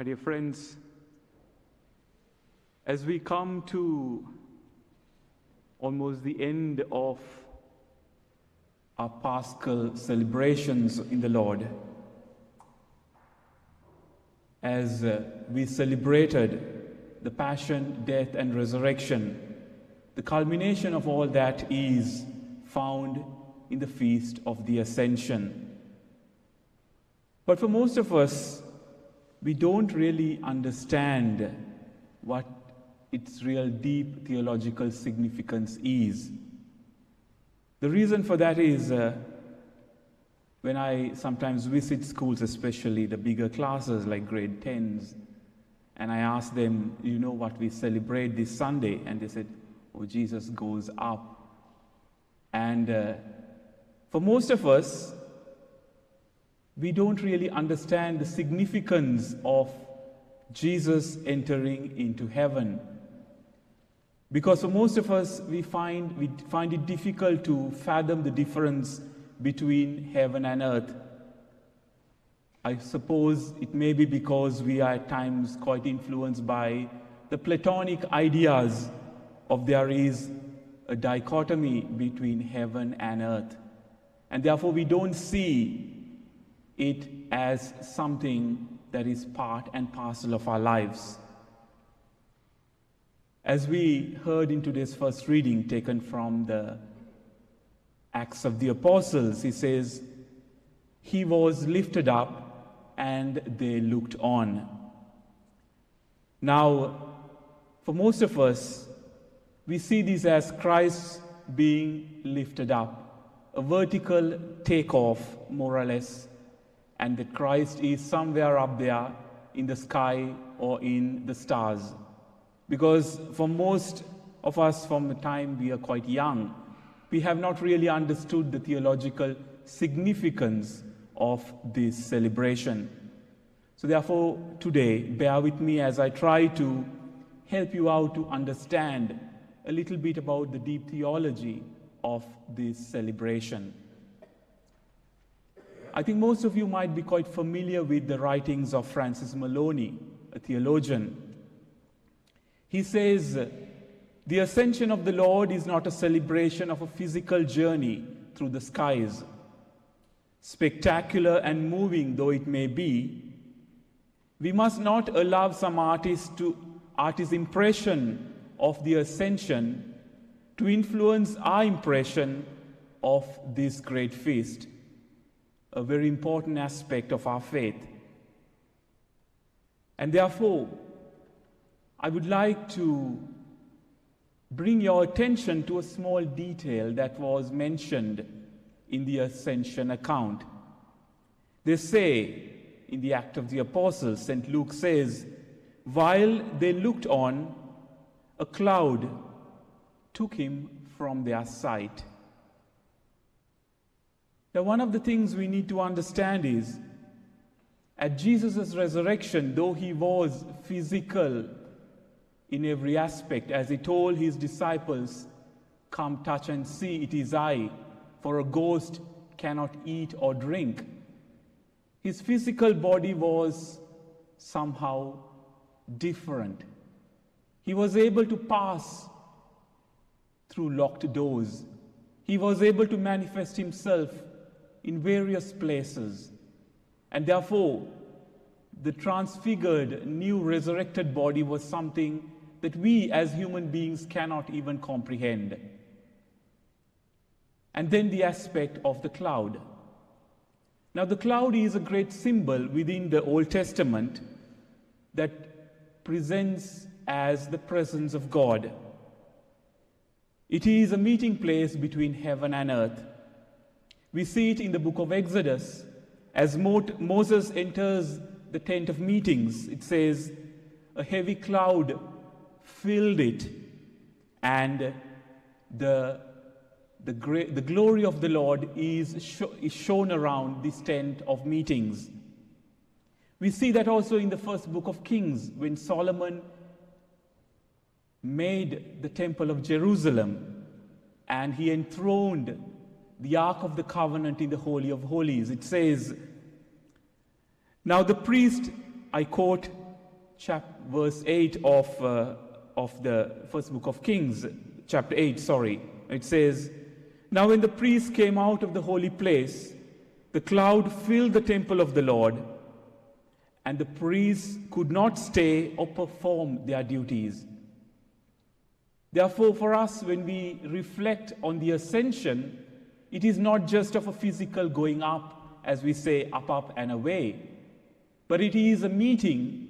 My dear friends, as we come to almost the end of our Paschal celebrations in the Lord, as we celebrated the Passion, Death, and Resurrection, the culmination of all that is found in the Feast of the Ascension. But for most of us, we don't really understand what its real deep theological significance is. The reason for that is when I sometimes visit schools, especially the bigger classes like grade 10s, and I ask them, you know what we celebrate this Sunday? And they said, oh, Jesus goes up. And for most of us, we don't really understand the significance of Jesus entering into heaven. Because for most of us, we find it difficult to fathom the difference between heaven and earth. I suppose it may be because we are at times quite influenced by the Platonic ideas of there is a dichotomy between heaven and earth. And therefore we don't see it as something that is part and parcel of our lives. As we heard in today's first reading taken from the Acts of the Apostles, he says, he was lifted up and they looked on. Now, for most of us, we see this as Christ being lifted up, a vertical takeoff, more or less, and that Christ is somewhere up there in the sky or in the stars. Because for most of us, from the time we are quite young, we have not really understood the theological significance of this celebration. So therefore, today, bear with me as I try to help you out to understand a little bit about the deep theology of this celebration. I think most of you might be quite familiar with the writings of Francis Maloney, a theologian. He says, the ascension of the Lord is not a celebration of a physical journey through the skies. Spectacular and moving though it may be, we must not allow some artist's impression of the ascension to influence our impression of this great feast, a very important aspect of our faith. And therefore, I would like to bring your attention to a small detail that was mentioned in the Ascension account. They say in the Act of the Apostles, St. Luke says, while they looked on, a cloud took him from their sight. Now, one of the things we need to understand is, at Jesus' resurrection, though he was physical in every aspect, as he told his disciples, come touch and see, it is I, for a ghost cannot eat or drink. His physical body was somehow different. He was able to pass through locked doors. He was able to manifest himself in various places. And therefore, the transfigured, new resurrected body was something that we as human beings cannot even comprehend. And then the aspect of the cloud. Now, the cloud is a great symbol within the Old Testament that presents as the presence of God. It is a meeting place between heaven and earth. We see it in the book of Exodus. As Moses enters the tent of meetings, it says, a heavy cloud filled it, and the glory of the Lord is shown around this tent of meetings. We see that also in the first book of Kings, when Solomon made the temple of Jerusalem and he enthroned the Ark of the Covenant in the Holy of Holies. It says, now the priest, I quote, verse 8 of the first book of Kings, chapter 8, sorry. It says, "Now when the priests came out of the holy place, the cloud filled the temple of the Lord, and the priests could not stay or perform their duties." Therefore, for us, when we reflect on the ascension, it is not just of a physical going up, as we say, up, up, and away, but it is a meeting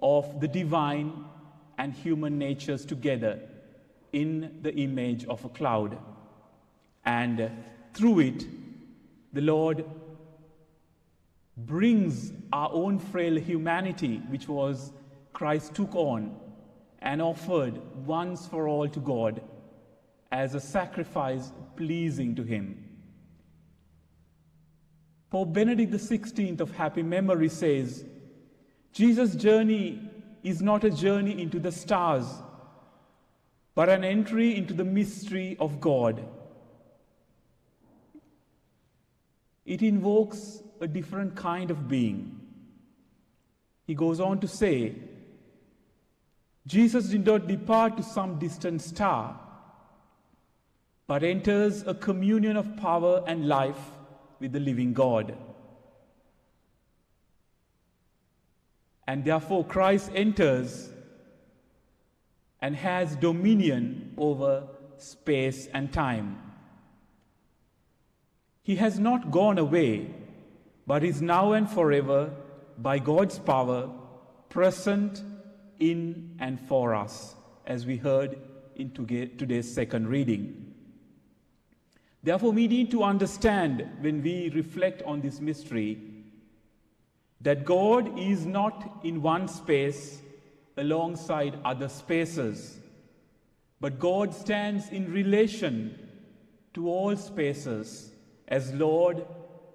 of the divine and human natures together in the image of a cloud. And through it, the Lord brings our own frail humanity, which was Christ took on and offered once for all to God as a sacrifice pleasing to him. Pope Benedict XVI of happy memory says, Jesus' journey is not a journey into the stars, but an entry into the mystery of God. It invokes a different kind of being. He goes on to say, Jesus did not depart to some distant star, but enters a communion of power and life with the living God. And therefore Christ enters and has dominion over space and time. He has not gone away, but is now and forever, by God's power, present in and for us, as we heard in today's second reading. Therefore, we need to understand, when we reflect on this mystery, that God is not in one space alongside other spaces, but God stands in relation to all spaces as Lord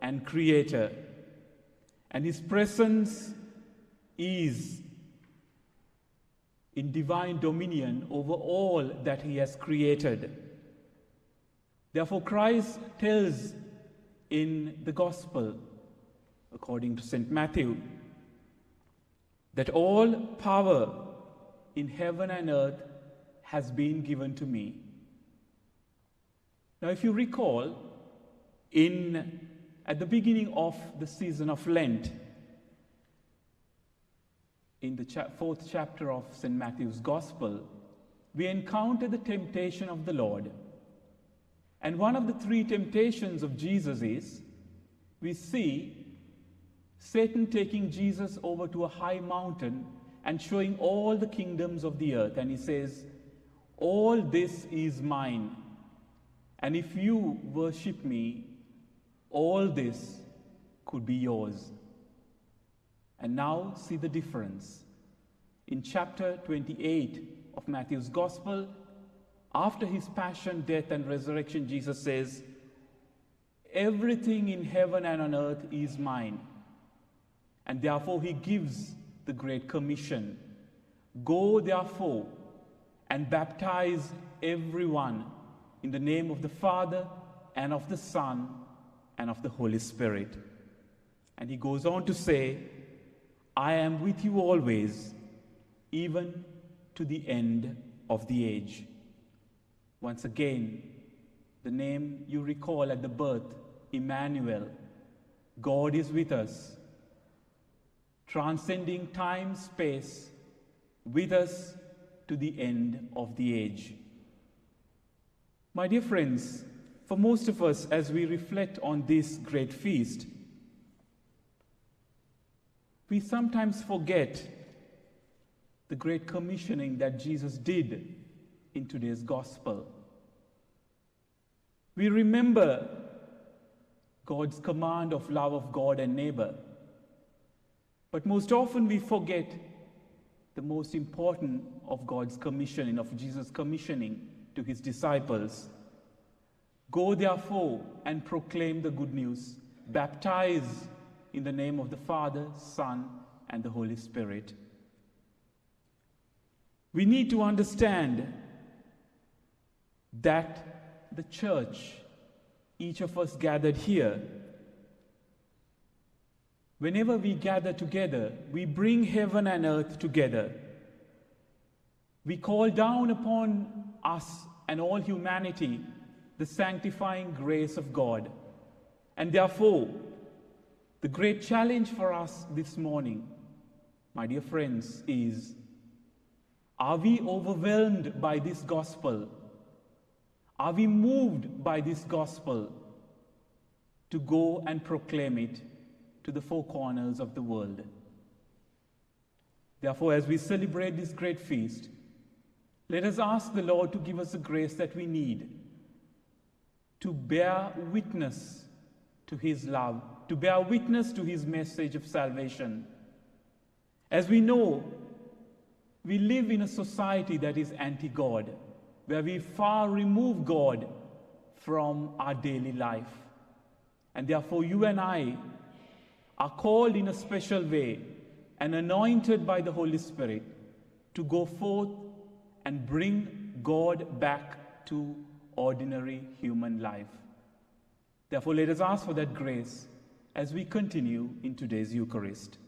and Creator, and His presence is in divine dominion over all that He has created. Therefore, Christ tells in the Gospel, according to St. Matthew, that all power in heaven and earth has been given to me. Now, if you recall, at the beginning of the season of Lent, in the fourth chapter of St. Matthew's Gospel, we encounter the temptation of the Lord. And one of the three temptations of Jesus is, we see Satan taking Jesus over to a high mountain and showing all the kingdoms of the earth. And he says, all this is mine. And if you worship me, all this could be yours. And now see the difference. In chapter 28 of Matthew's Gospel, after his passion, death, and resurrection, Jesus says, everything in heaven and on earth is mine. And therefore he gives the Great Commission. Go therefore and baptize everyone in the name of the Father and of the Son and of the Holy Spirit. And he goes on to say, I am with you always, even to the end of the age. Once again, the name you recall at the birth, Emmanuel, God is with us, transcending time, space, with us to the end of the age. My dear friends, for most of us, as we reflect on this great feast, we sometimes forget the great commissioning that Jesus did in today's gospel. We remember God's command of love of God and neighbor, but most often we forget the most important of God's commissioning, of Jesus' commissioning to his disciples. Go therefore and proclaim the good news, baptize in the name of the Father, Son, and the Holy Spirit. We need to understand that the church, each of us gathered here, Whenever we gather together, we bring heaven and earth together. We call down upon us and all humanity the sanctifying grace of God. And therefore, the great challenge for us this morning, my dear friends, is, are we overwhelmed by this gospel? Are we moved by this gospel to go and proclaim it to the four corners of the world? Therefore, as we celebrate this great feast, let us ask the Lord to give us the grace that we need to bear witness to His love, to bear witness to His message of salvation. As we know, we live in a society that is anti-God, where we far remove God from our daily life. And therefore, you and I are called in a special way and anointed by the Holy Spirit to go forth and bring God back to ordinary human life. Therefore, let us ask for that grace as we continue in today's Eucharist.